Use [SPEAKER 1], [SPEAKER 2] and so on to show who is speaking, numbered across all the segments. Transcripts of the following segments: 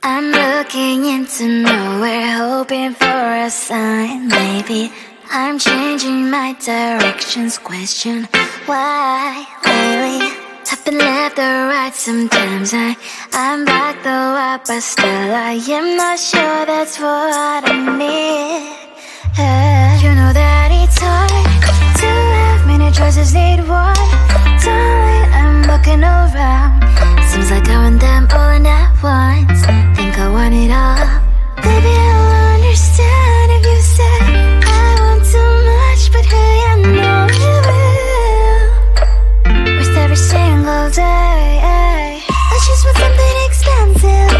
[SPEAKER 1] I'm looking into nowhere, hoping for a sign. Maybe I'm changing my directions. Question why lately I've been left or right. Sometimes I'm back though up, but still I am not sure that's what I need. You know that it's hard to have many choices, need one. Don't wait, I'm looking around. Seems like I want them all in at once. Think I want it all. Baby, I'll understand if you say I want too much, but hey, I know you will. Worth every single day. I just want something expensive,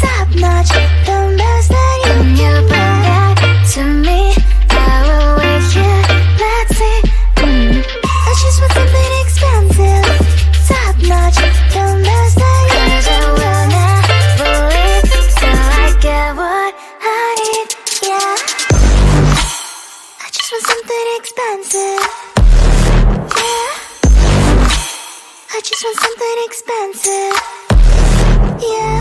[SPEAKER 1] top notch, the best that you bring that to me. I will wait here, let's see. I just want something expensive, top notch, the best that you bring. 'Cause I will never leave till I get what I need, yeah. I just want something expensive, yeah. I just want something expensive, yeah.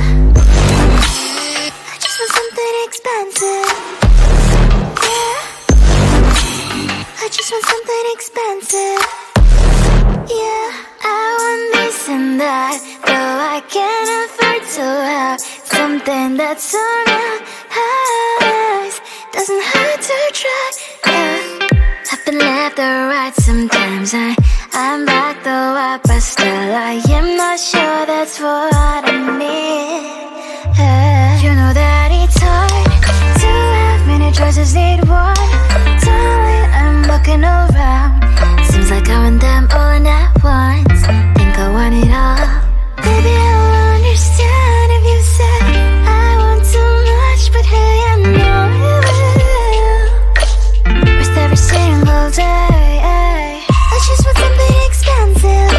[SPEAKER 1] I just want something expensive, yeah. I just want something expensive, yeah. I want this and that, though I can't afford to have something that's so nice. Doesn't hurt to try, yeah. I've been left or right. Sometimes I'm back though up, but still I am not sure that's what I need. You know that it's hard to have many choices, need one. Don't wait, I'm looking around. Seems like I want them all in at once. Think I want it all. Baby, I'll understand if you say I want too much, but hey, I know you will. Worth every single day. I just want something expensive,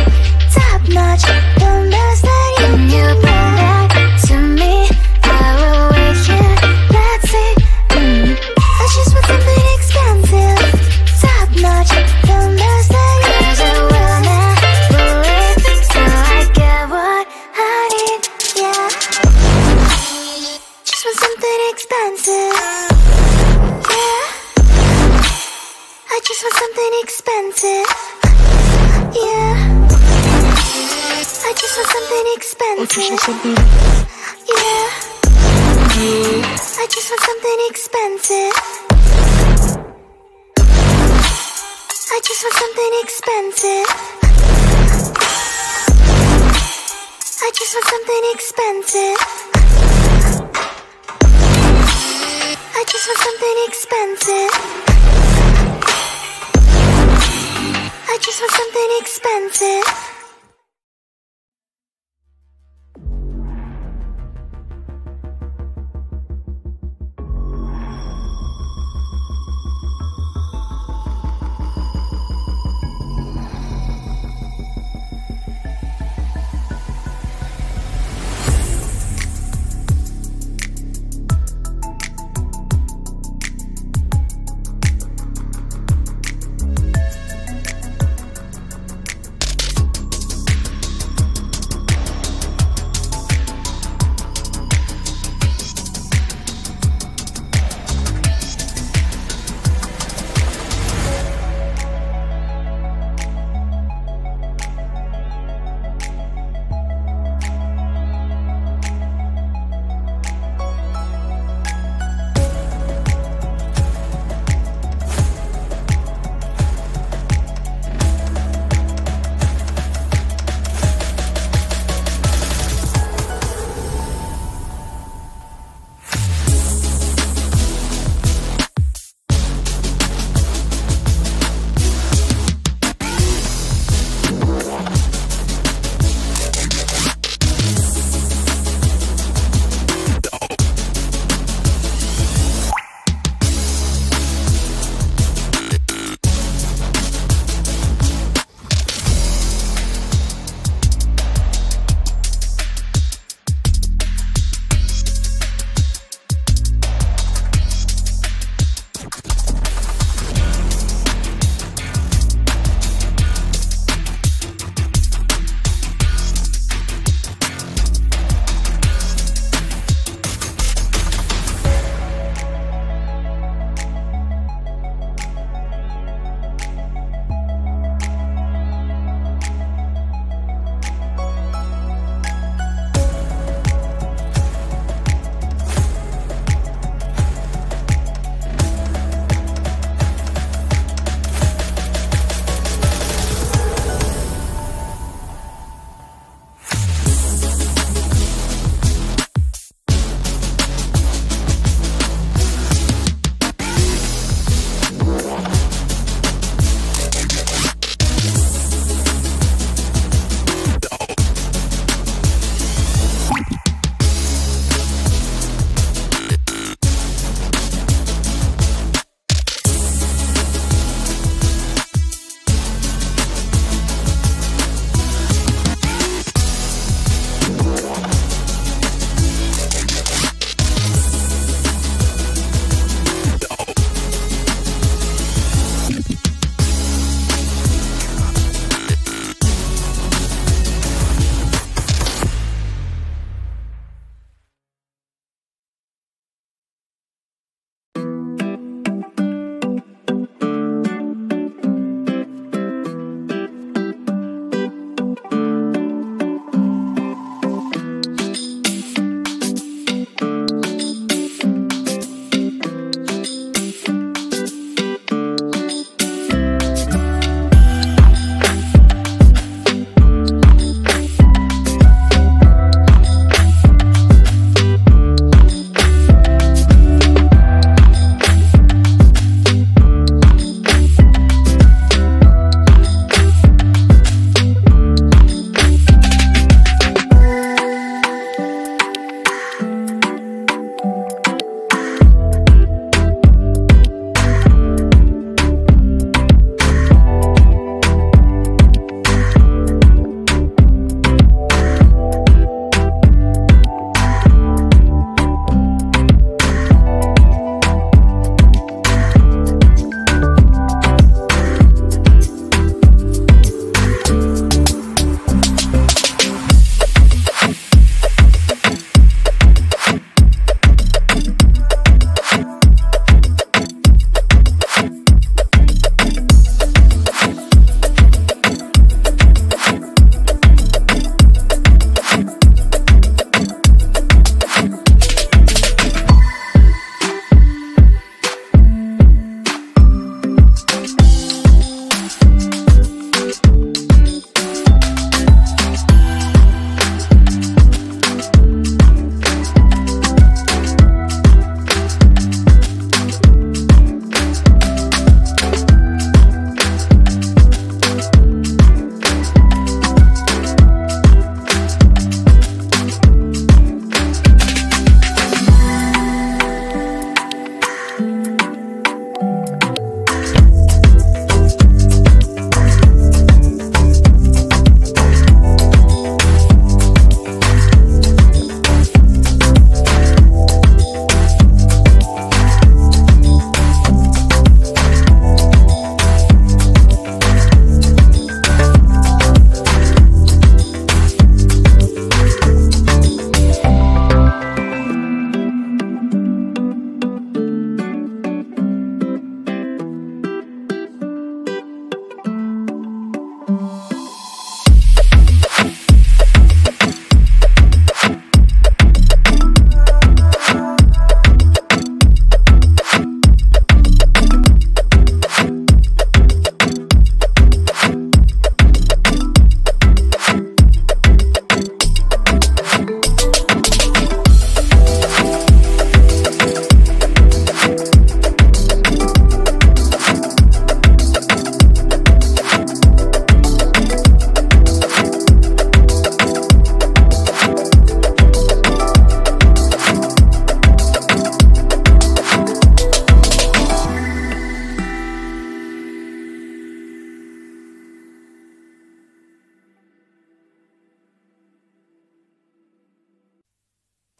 [SPEAKER 1] top notch, the best that you bring that to me. I will wait here, let's see. I just want something expensive, top notch, the best that you bring. 'Cause I will never leave till I get what I need, yeah. Just want something expensive, yeah. I just want something expensive, yeah. I just want something expensive, yeah. I just want something expensive. I just want something expensive. I just want something expensive. I just want something expensive. I just want something expensive.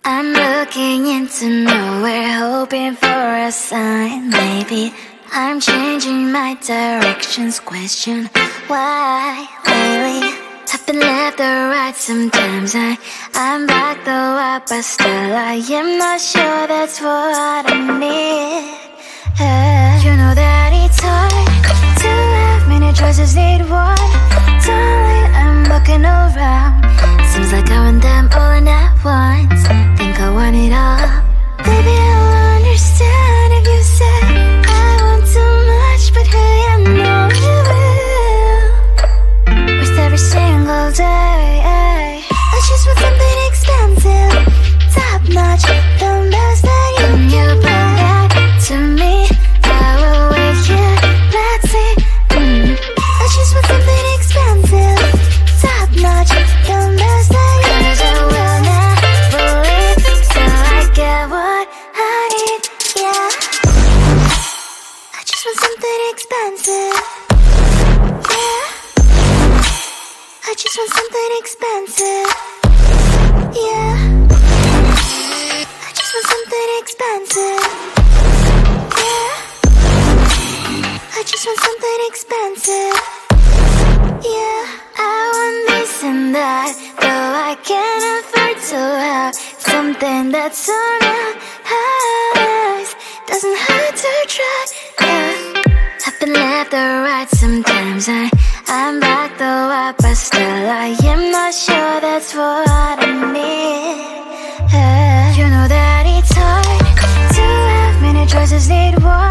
[SPEAKER 1] I'm looking into nowhere, hoping for a sign. Maybe I'm changing my directions. Question why lately? I've been left or right. Sometimes I'm back though up, but still I am not sure that's what I need. You know that it's hard to have many choices, need one. Darling, I'm looking around. Seems like I want them all in at once. Think I want it all. Baby, I'll understand if you say I want too much, but hey, I know you will. With every single day, I just want something expensive, top notch, the best that you bring that to me. I will wait here, let's see. I just want something expensive, top notch, the best that you bring. 'Cause I will never leave till I get what I need, yeah. I just want something expensive, yeah. I just want something expensive, yeah. I just want something expensive, yeah. I just want something expensive, yeah. I want this and that, though I can't afford to have something that's so nice. Doesn't hurt to try, yeah. I've been left or right. Sometimes I'm back though up, but still I am not sure that's what I need. You know that it's hard to have many choices, need one.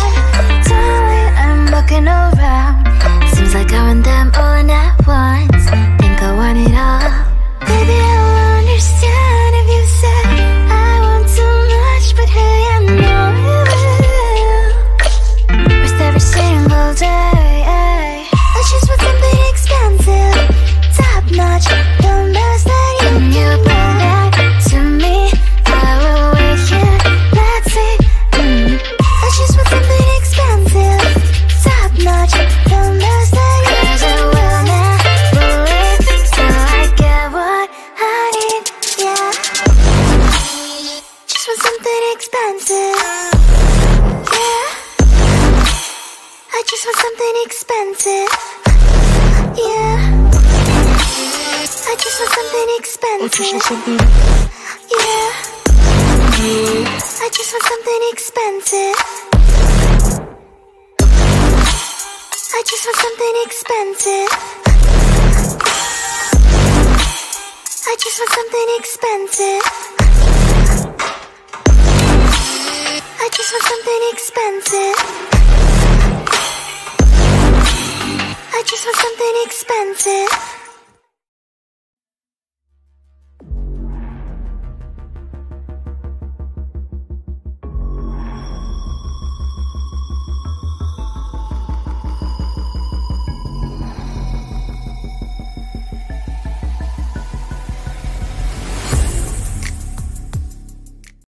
[SPEAKER 1] Darling, I'm looking around. Seems like I want them all in at once. Think I want it all. Baby, I'll understand if you say I want too much, but hey, I know you will. With every single day, I just want something expensive, top notch, the best that you bring back to me. I will wait here, let's see. I just want something expensive, top notch, the best that you bring. 'Cause I will never leave till I get what I need, yeah. Just want something expensive, yeah. I just want something expensive, yeah. I just want something expensive, yeah. I just want something expensive. I just want something expensive. I just want something expensive. I just want something expensive. I just want something expensive.